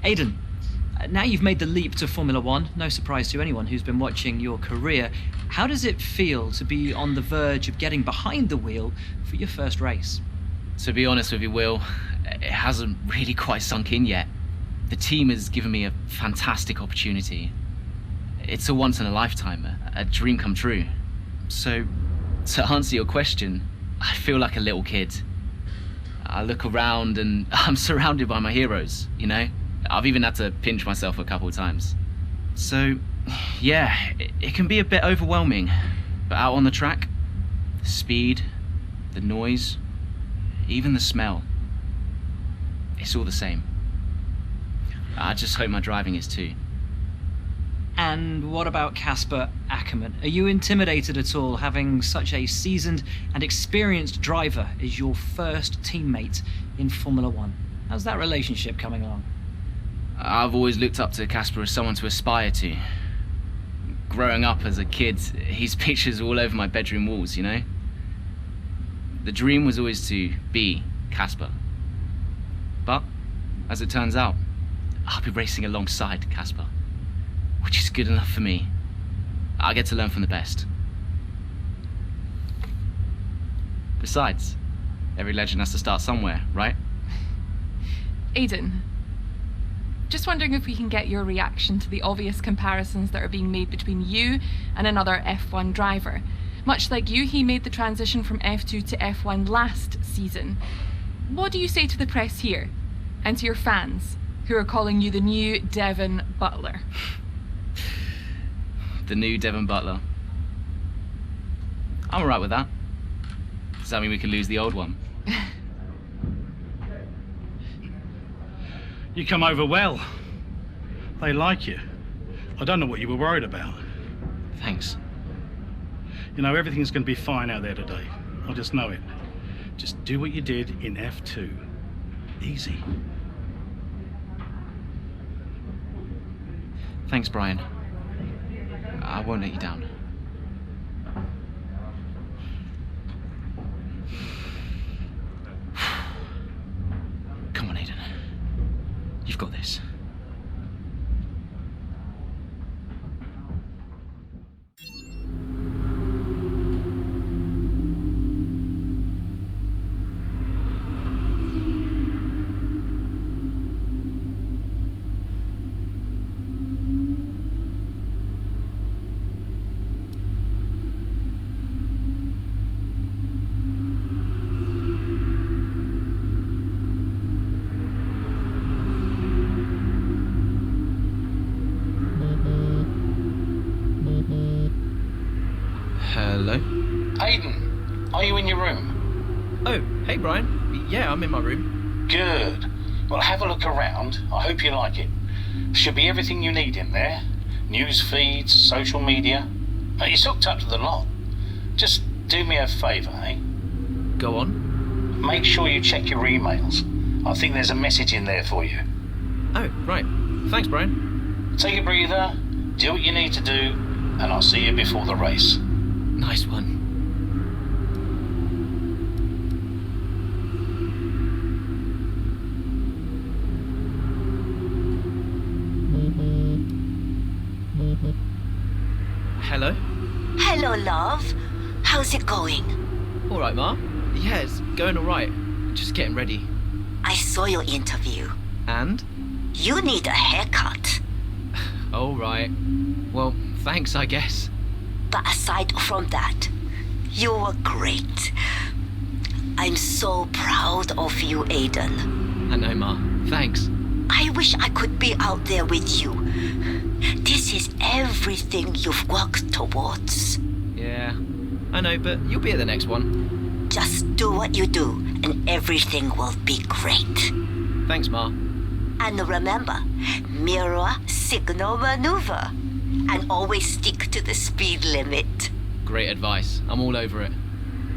Aidan, now you've made the leap to Formula One, no surprise to anyone who's been watching your career. How does it feel to be on the verge of getting behind the wheel for your first race? To be honest with you, Will, it hasn't really quite sunk in yet. The team has given me a fantastic opportunity. It's a once in a lifetime, a dream come true. So, to answer your question, I feel like a little kid. I look around and I'm surrounded by my heroes, you know? I've even had to pinch myself a couple of times. So, yeah, it can be a bit overwhelming. But out on the track, the speed, the noise, even the smell, it's all the same. I just hope my driving is too. And what about Casper Ackerman? Are you intimidated at all having such a seasoned and experienced driver as your first teammate in Formula One? How's that relationship coming along? I've always looked up to Casper as someone to aspire to. Growing up as a kid, his pictures all over my bedroom walls, you know? The dream was always to be Casper. But, as it turns out, I'll be racing alongside Casper, which is good enough for me. I get to learn from the best. Besides, every legend has to start somewhere, right? Aidan, just wondering if we can get your reaction to the obvious comparisons that are being made between you and another F1 driver. Much like you, he made the transition from F2 to F1 last season. What do you say to the press here, and to your fans, who are calling you the new Devon Butler? The new Devon Butler. I'm alright with that. Does that mean we can lose the old one? You come over well. They like you. I don't know what you were worried about. Thanks. You know, everything's going to be fine out there today. I just know it. Just do what you did in F2. Easy. Thanks, Brian. I won't let you down. Come on, Aidan. You've got this. Hello? Aidan, are you in your room? Oh, hey, Brian. Yeah, I'm in my room. Good. Well, have a look around. I hope you like it. Should be everything you need in there. News feeds, social media. It's hooked up to the lot. Just do me a favour, eh? Go on. Make sure you check your emails. I think there's a message in there for you. Oh, right. Thanks, Brian. Take a breather, do what you need to do, and I'll see you before the race. Nice one. Hello? Hello, love. How's it going? All right, Ma. Yeah, it's going all right. Just getting ready. I saw your interview. And? You need a haircut. All right. Well, thanks, I guess. But aside from that, you were great. I'm so proud of you, Aidan. I know, Ma. Thanks. I wish I could be out there with you. This is everything you've worked towards. Yeah, I know, but you'll be at the next one. Just do what you do, and everything will be great. Thanks, Ma. And remember, mirror signal maneuver. And always stick to the speed limit. Great advice. I'm all over it.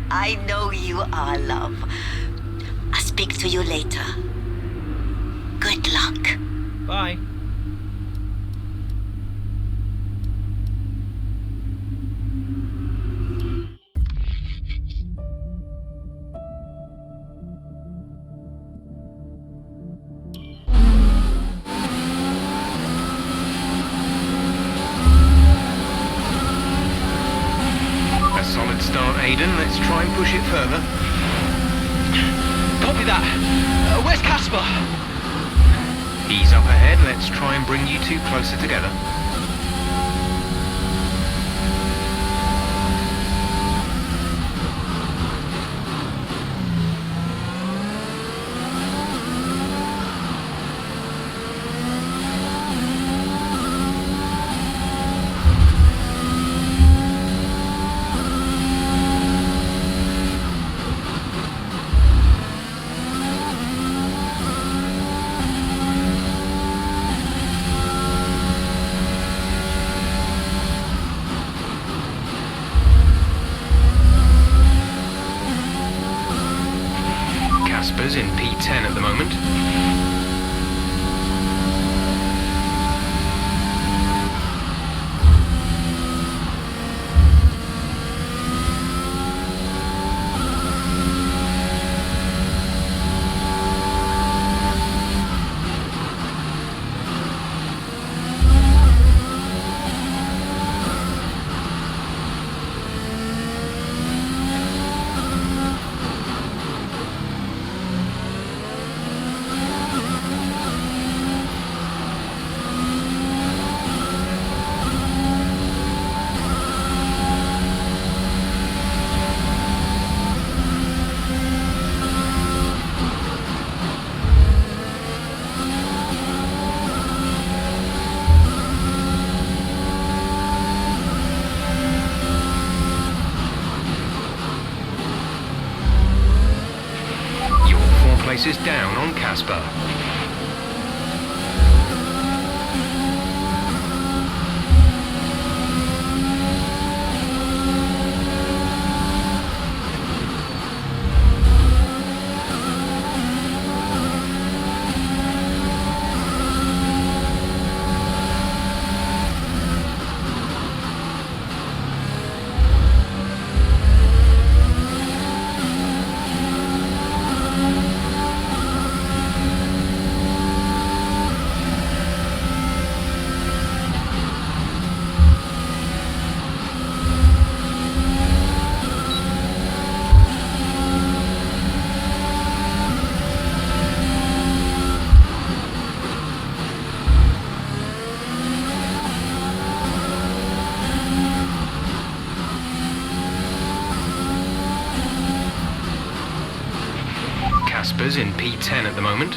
I know you are, love. I'll speak to you later. Good luck. Bye. try and push it further. Copy that. Where's Casper? He's up ahead. Let's try and bring you two closer together. Casper's in P10 at the moment. Places down on Casper. Casper's in P10 at the moment.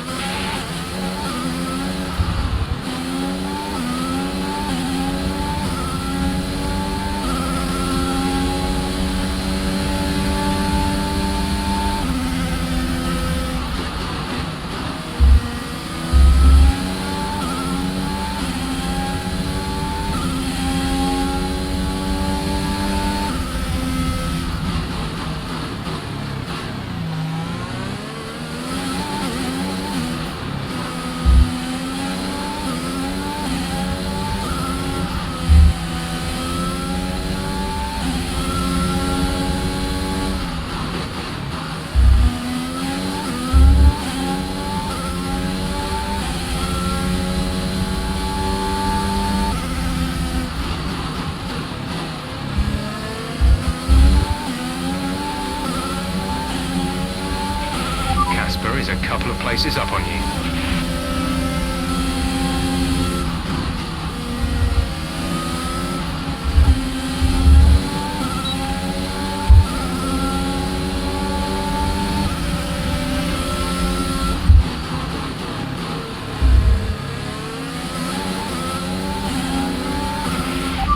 Casper is a couple of places up on you.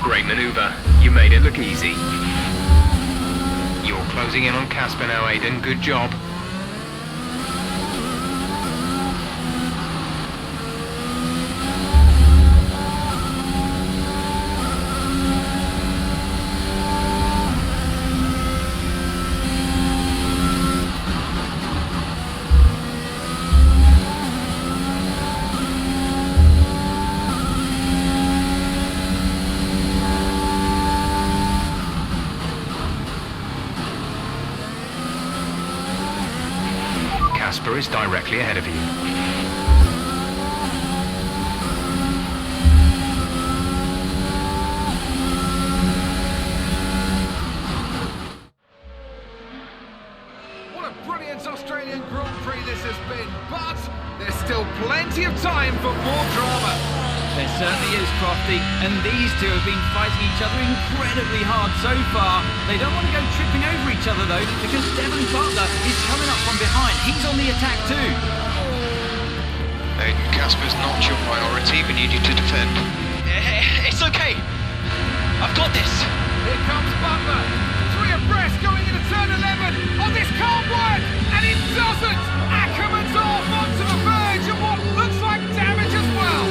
Great maneuver. You made it look easy. You're closing in on Casper now, Aiden. Good job. Casper is directly ahead of you. a brilliant Australian Grand Prix this has been, but there's still plenty of time for more drama. There certainly is, Crofty, and these two have been fighting each other incredibly hard so far. They don't want to go tripping over each other, though, because Devon Butler is coming up from behind. He's on the attack, too. Aiden, Casper's not your priority. We need you to defend. It's okay. I've got this. Here comes Butler. 3 abreast going into turn 11. Oh, this can't work! And it doesn't! Ackerman's off onto the verge of what looks like damage as well.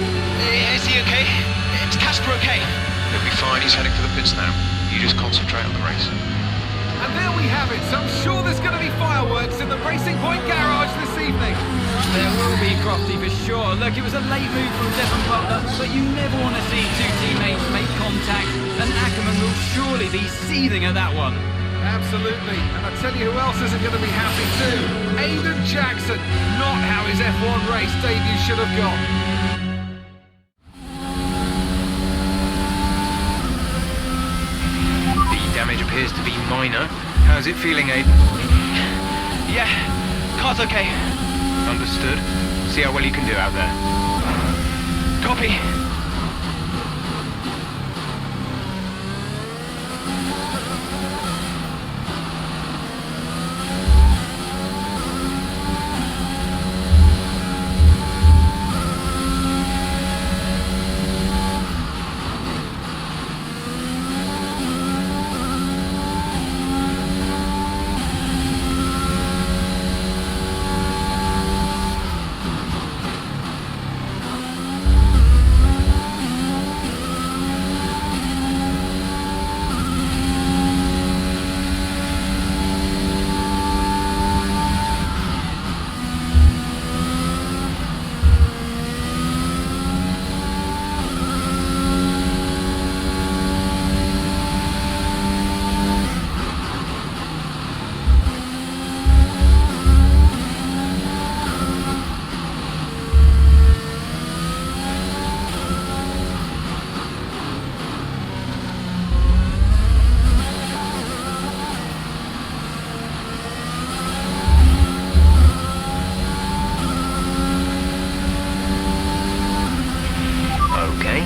Is he okay? Is Casper okay? He'll be fine. He's heading for the pits now. You just concentrate on the race. And there we have it. So I'm sure there's going to be fireworks in the Racing Point garage this evening. There will be, Crofty, for sure. Look, it was a late move from Devon Butler, but you never want to see two teammates make contact, and Ackerman will surely be seething at that one. Absolutely. And I tell you who else isn't going to be happy too. Aiden Jackson. Not how his F1 race debut should have gone. The damage appears to be minor. How's it feeling, Aiden? Yeah, car's okay. Understood. See how well you can do out there. Copy.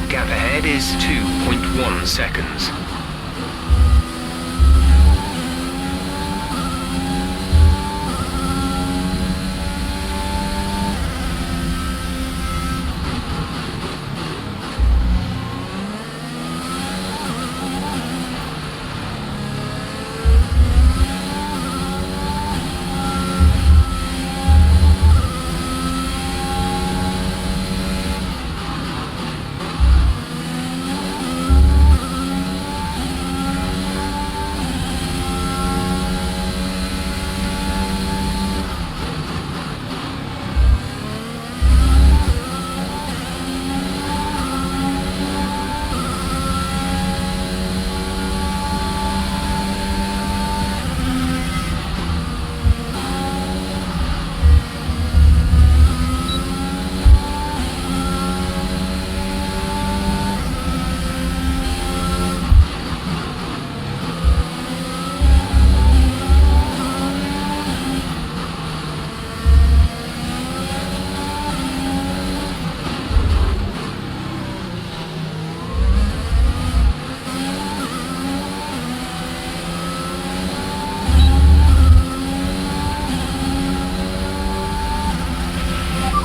Gap ahead is 2.1 seconds.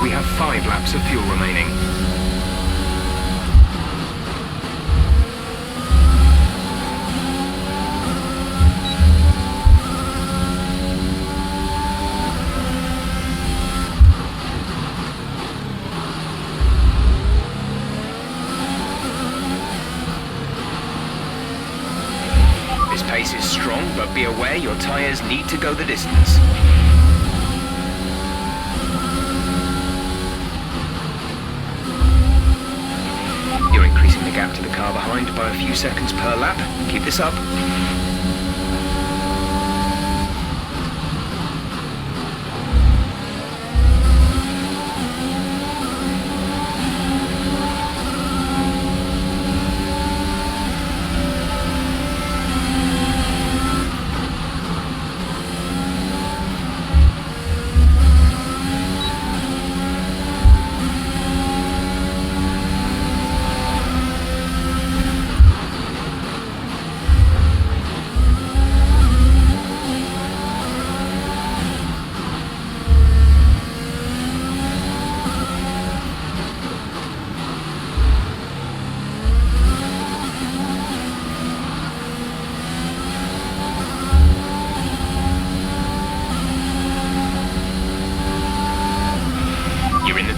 We have 5 laps of fuel remaining. This pace is strong, but be aware your tyres need to go the distance. You're increasing the gap to the car behind by a few seconds per lap. Keep this up.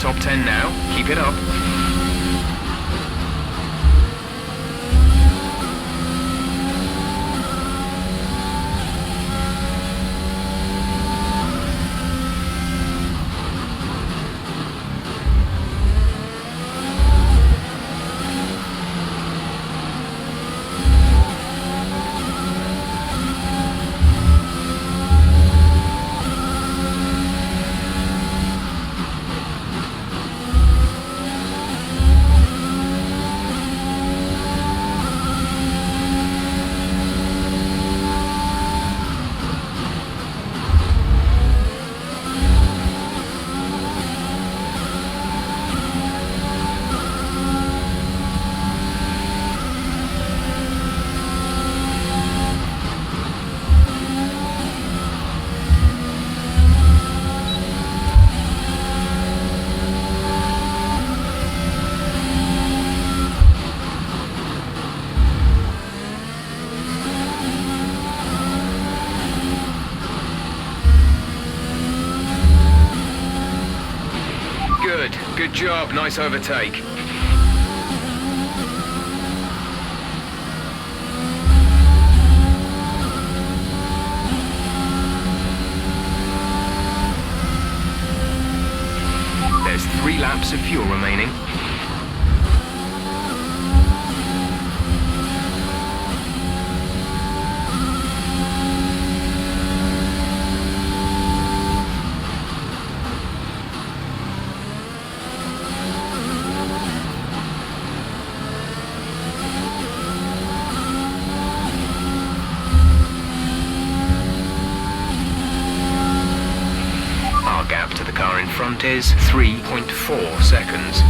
top 10 now. Keep it up. Good job, nice overtake. There's 3 laps of fuel remaining. In front is 3.4 seconds.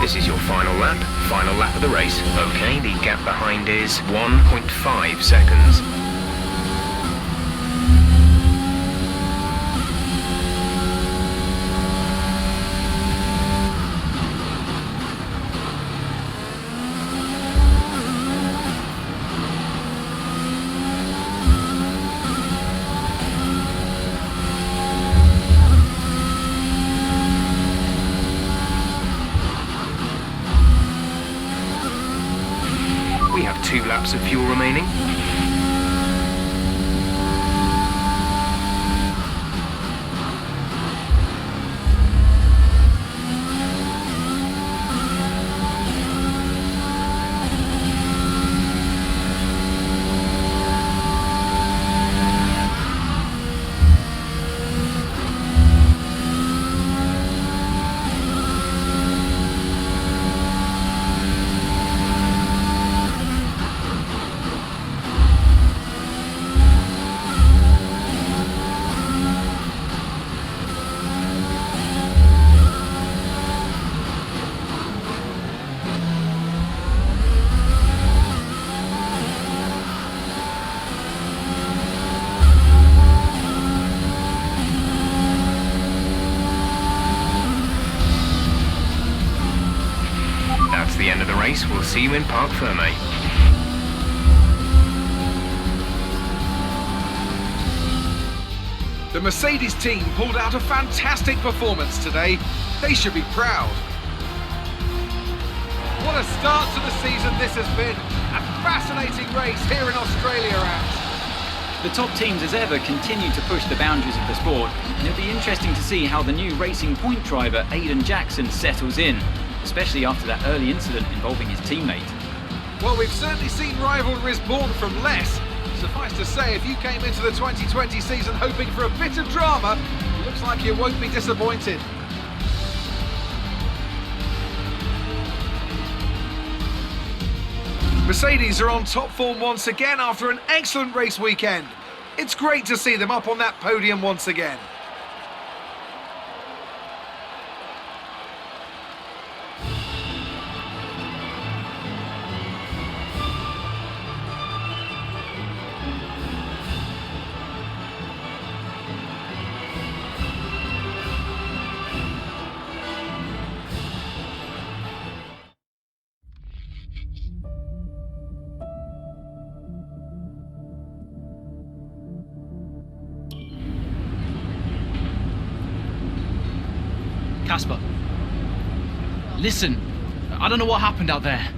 This is your final lap of the race. Okay, the gap behind is 1.5 seconds. We have 2 laps of fuel remaining. That's the end of the race. We'll see you in Parc Fermé. The Mercedes team pulled out a fantastic performance today. They should be proud. What a start to the season this has been. A fascinating race here in Australia, Ant. The top teams as ever continue to push the boundaries of the sport, and it'll be interesting to see how the new Racing Point driver Aidan Jackson settles in, especially after that early incident involving his teammate. Well, we've certainly seen rivalries born from less. Suffice to say, if you came into the 2020 season hoping for a bit of drama, it looks like you won't be disappointed. Mercedes are on top form once again after an excellent race weekend. It's great to see them up on that podium once again. Casper, listen, I don't know what happened out there.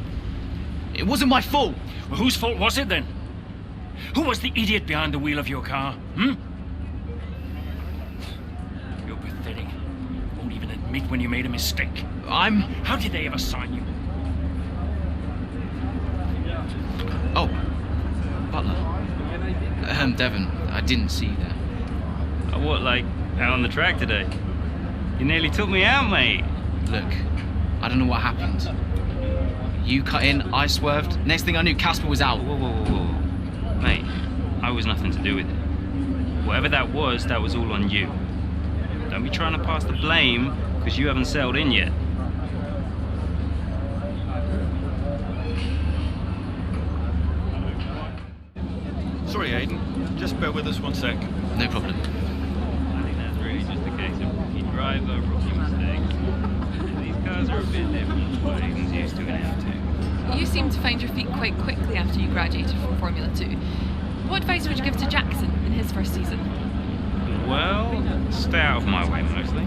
It wasn't my fault. Well, whose fault was it then? Who was the idiot behind the wheel of your car? You're pathetic. Won't even admit when you made a mistake. How did they ever sign you? Oh, Butler. Devon, I didn't see you there. What, like, out on the track today? You nearly took me out, mate. Look, I don't know what happened. You cut in, I swerved. Next thing I knew, Casper was out. Whoa. Mate, I was nothing to do with it. Whatever that was all on you. Don't be trying to pass the blame, because you haven't settled in yet. Sorry, Aiden. Just bear with us one sec. No problem. I think that's really just a case of rookie driver, rookie mistakes. These cars are a bit different to what Aiden's used to in F2. You seem to find your feet quite quickly after you graduated from Formula 2. What advice would you give to Jackson in his first season? Well, stay out of my way mostly.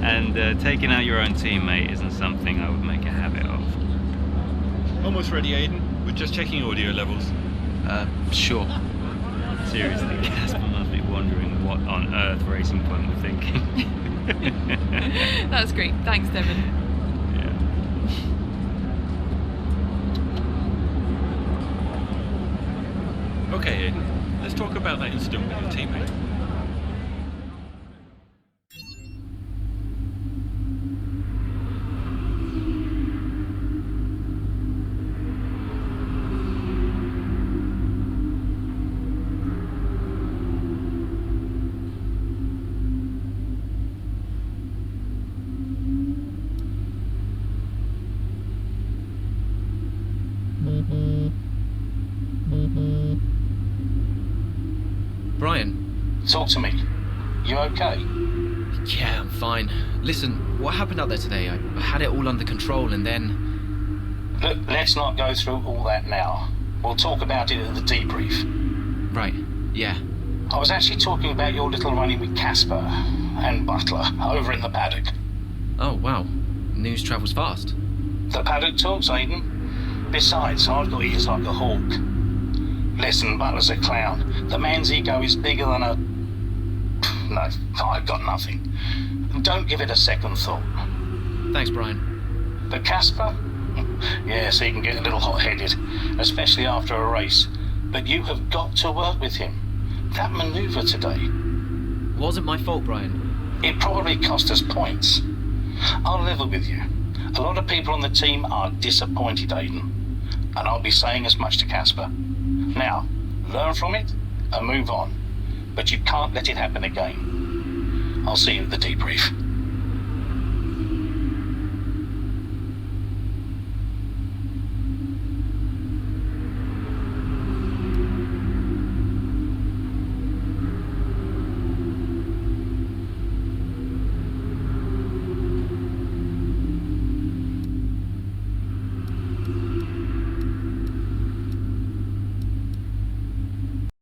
And taking out your own teammate isn't something I would make a habit of. Almost ready, Aiden. We're just checking audio levels. Sure. Seriously, Casper must be wondering what on earth Racing Point were thinking. That's great. Thanks, Devon. Okay, Aiden. Let's talk about that incident with your teammate. Brian. Talk to me. You okay? Yeah, I'm fine. Listen, what happened out there today? I had it all under control and then... Look, let's not go through all that now. We'll talk about it at the debrief. Right, yeah. I was actually talking about your little run-in with Casper and Butler over in the paddock. Oh, wow. News travels fast. The paddock talks, Aiden. Besides, I've got ears like a hawk. Listen, Butler's a clown. The man's ego is bigger than a... No, I've got nothing. Don't give it a second thought. Thanks, Brian. But Casper? Yes, he can get a little hot-headed, especially after a race. But you have got to work with him. That manoeuvre today... Wasn't my fault, Brian. It probably cost us points. I'll level with you. A lot of people on the team are disappointed, Aiden. And I'll be saying as much to Casper. Now, learn from it and move on. But you can't let it happen again. I'll see you at the debrief.